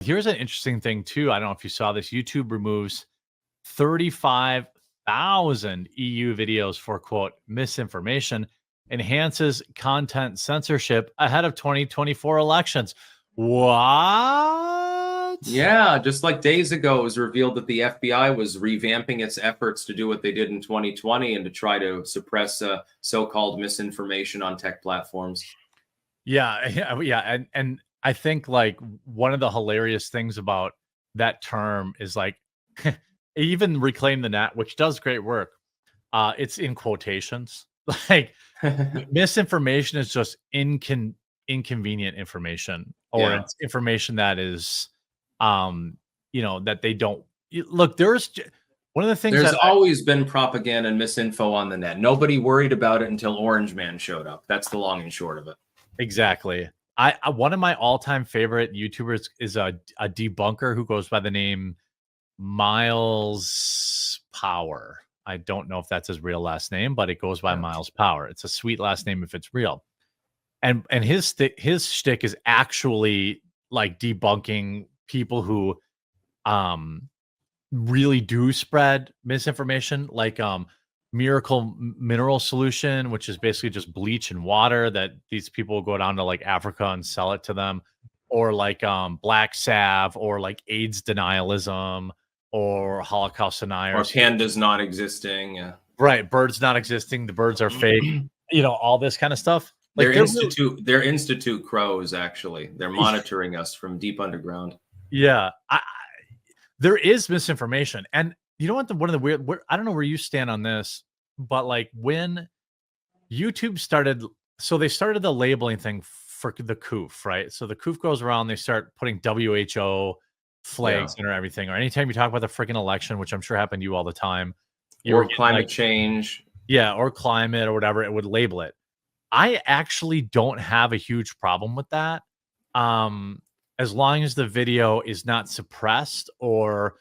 Here's an interesting thing too. I don't know if you saw this. YouTube removes 35,000 EU videos for quote misinformation, enhances content censorship ahead of 2024 elections. What? Yeah, just like days ago, it was revealed that the FBI was revamping its efforts to do what they did in 2020 and to try to suppress so-called misinformation on tech platforms. Yeah. And I think like one of the hilarious things about that term is like even Reclaim the Net, which does great work. It's in quotations. Like misinformation is just inconvenient information, or Yeah. it's information that is that they don't look. One of the things There's that always been propaganda and misinfo on the net. Nobody worried about it until Orange Man showed up. That's the long and short of it. exactly. I one of my all-time favorite YouTubers is a debunker who goes by the name Miles Power. I don't know if that's his real last name, but it goes by Miles Power. It's a sweet last name if it's real. And his shtick is actually like debunking people who really do spread misinformation, like miracle mineral solution, which is basically just bleach and water that these people will go down to like Africa and sell it to them, or like black salve, or like AIDS denialism, or Holocaust deniers, or pandas not existing. Yeah. Right, birds not existing, the birds are fake, all this kind of stuff. Like they're institute crows. Actually, they're monitoring us from deep underground. Yeah, there is misinformation, and you know what? One of the weird. I don't know where you stand on this, but like when YouTube started, so they started the labeling thing for the COOF, right? So the COOF goes around, they start putting WHO flags under everything, or anytime you talk about the freaking election, which I'm sure happened to you all the time, or climate change, or climate or whatever, it would label it. I actually don't have a huge problem with that. As long as the video is not suppressed or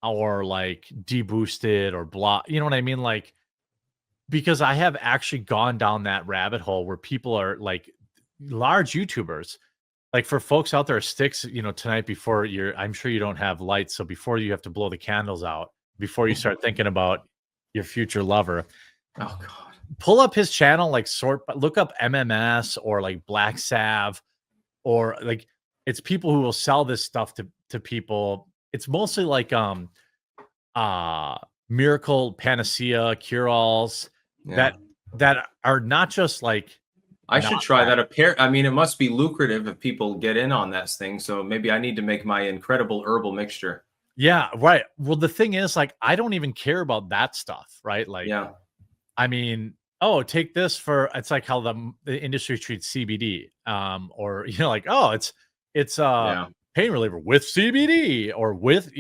like deboosted or blah, you know what I mean? Like, because I have actually gone down that rabbit hole where people are like large YouTubers, like for folks out there, Styx, tonight before I'm sure you don't have lights. So before you have to blow the candles out, before you start thinking about your future lover. Oh God. Pull up his channel, like look up MMS or like Black Salve, or like it's people who will sell this stuff to people. It's mostly like miracle panacea cure-alls that are not just like I should try that. I mean, it must be lucrative if people get in on that thing. So maybe I need to make my incredible herbal mixture. Yeah, right. Well, the thing is, like, I don't even care about that stuff, right? Like, yeah. I mean, take this for, it's like how the industry treats CBD, or like, it's pain reliever with CBD, or with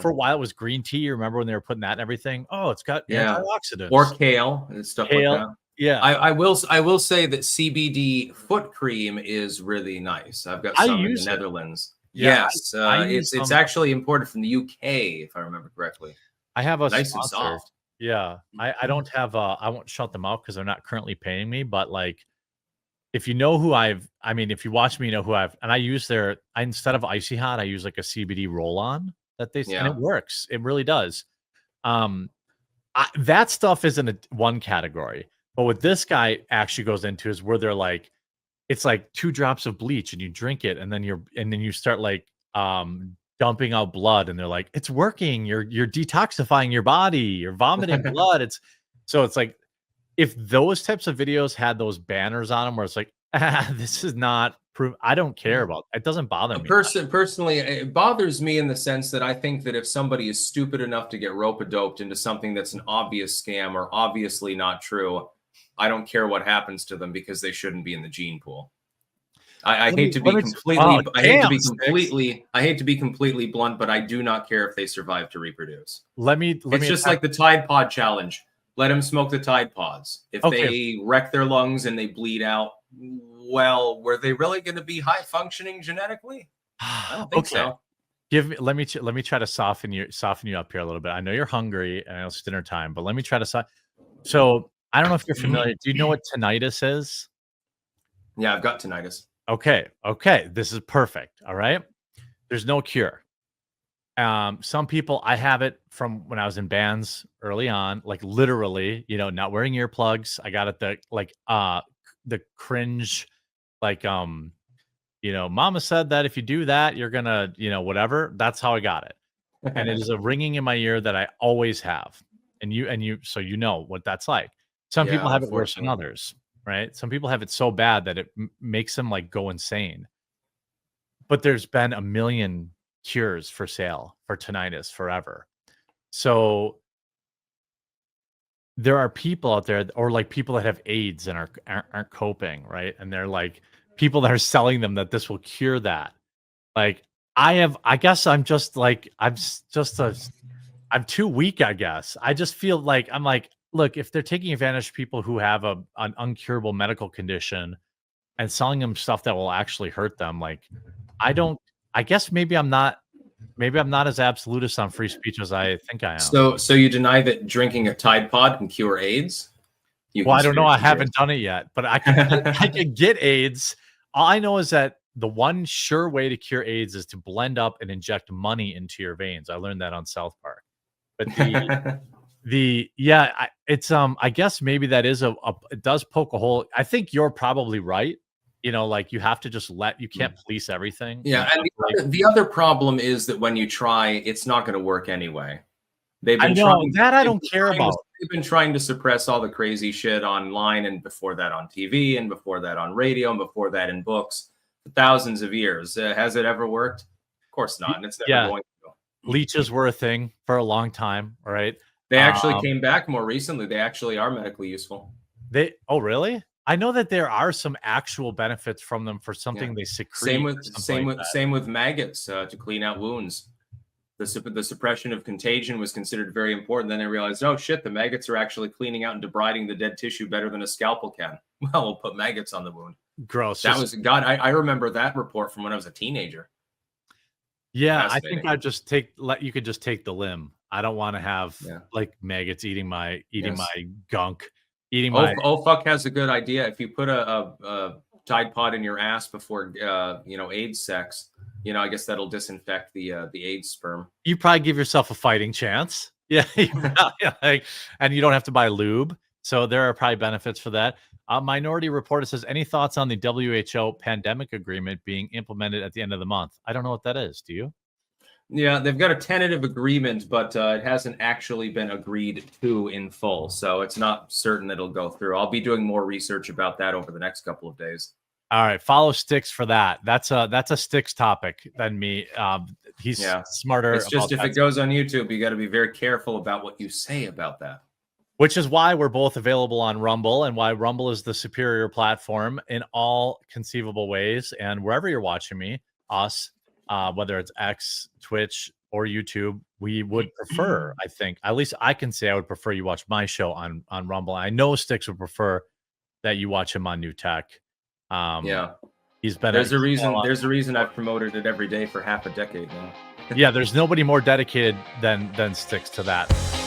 for a while it was green tea. You remember when they were putting that and everything? Oh, it's got antioxidants, or kale and stuff like that. Yeah, I will say that CBD foot cream is really nice. I've got some in the Netherlands. Yeah, yes, it's actually imported from the UK, if I remember correctly. I have a nice sponsor. and soft. Yeah, I don't have I won't shut them out because they're not currently paying me. But like, if you know who if you watch me, you know who and I use instead of Icy Hot, I use like a CBD roll-on that and it works. It really does. That stuff isn't one category, but what this guy actually goes into is where they're like, it's like 2 drops of bleach and you drink it, and then you start like dumping out blood, and they're like, it's working, you're detoxifying your body, you're vomiting blood. It's like, if those types of videos had those banners on them where it's like, this is not proof, I don't care about it. Doesn't bother me. Personally, it bothers me in the sense that I think that if somebody is stupid enough to get rope-a-doped into something that's an obvious scam or obviously not true, I don't care what happens to them because they shouldn't be in the gene pool. I hate to be completely blunt, but I do not care if they survive to reproduce. It's just like the Tide Pod challenge. Let them smoke the Tide Pods. If they wreck their lungs and they bleed out, well, were they really going to be high functioning genetically? I don't think so. Let me try to soften you up here a little bit. I know you're hungry and it's dinner time, but let me try to So I don't know if you're familiar. Do you know what tinnitus is? Yeah, I've got tinnitus. Okay. This is perfect. All right. There's no cure. Some people, I have it from when I was in bands early on, like literally, not wearing earplugs. I got it the cringe, like mama said that if you do that, you're gonna, whatever. That's how I got it. And it is a ringing in my ear that I always have. So what that's like. Some Yeah, people have it worse than unfortunately. others, right? Some people have it so bad that it makes them like go insane. But there's been a million cures for sale for tinnitus forever. So there are people out there, or like people that have AIDS and aren't coping, right? And they're like people that are selling them that this will cure that. Like I guess I'm just like I'm too weak, I guess. I just feel like I'm like, look, if they're taking advantage of people who have an uncurable medical condition and selling them stuff that will actually hurt them, like I guess maybe I'm not as absolutist on free speech as I think I am. So you deny that drinking a Tide Pod can cure AIDS? Well, I don't know. I haven't done it yet, but I can get AIDS. All I know is that the one sure way to cure AIDS is to blend up and inject money into your veins. I learned that on South Park. But I guess maybe that is it does poke a hole. I think you're probably right. Like you have to just you can't police everything. Yeah, and the other problem is that when you try, it's not going to work anyway. I don't care about. They've been trying to suppress all the crazy shit online, and before that on TV, and before that on radio, and before that in books for thousands of years. Has it ever worked? Of course not, and it's never going to. Leeches were a thing for a long time, right? They actually came back more recently. They actually are medically useful. Oh, really? I know that there are some actual benefits from them for something they secrete. Same with maggots to clean out wounds. The suppression of contagion was considered very important. Then they realized, oh shit, the maggots are actually cleaning out and debriding the dead tissue better than a scalpel can. Well, we'll put maggots on the wound. Gross. That was God. I remember that report from when I was a teenager. Yeah, I think I just you could just take the limb. I don't want to have like maggots eating my gunk. Fuck has a good idea. If you put a Tide Pod in your ass before AIDS sex, I guess that'll disinfect the AIDS sperm. You probably give yourself a fighting chance. Yeah, and you don't have to buy lube. So there are probably benefits for that. Minority Report says, any thoughts on the WHO pandemic agreement being implemented at the end of the month? I don't know what that is. Do you? Yeah, they've got a tentative agreement, but it hasn't actually been agreed to in full. So it's not certain it'll go through. I'll be doing more research about that over the next couple of days. All right, follow Styx for that. That's a Styx topic than me. He's smarter. It's just if it goes on YouTube, you got to be very careful about what you say about that. Which is why we're both available on Rumble, and why Rumble is the superior platform in all conceivable ways. And wherever you're watching us, whether it's X, Twitch, or YouTube, we would prefer, I think, at least I can say I would prefer you watch my show on Rumble. I know Styx would prefer that you watch him on New Tech. He's been. There's a reason I've promoted it every day for half a decade now. Yeah, there's nobody more dedicated than Styx to that.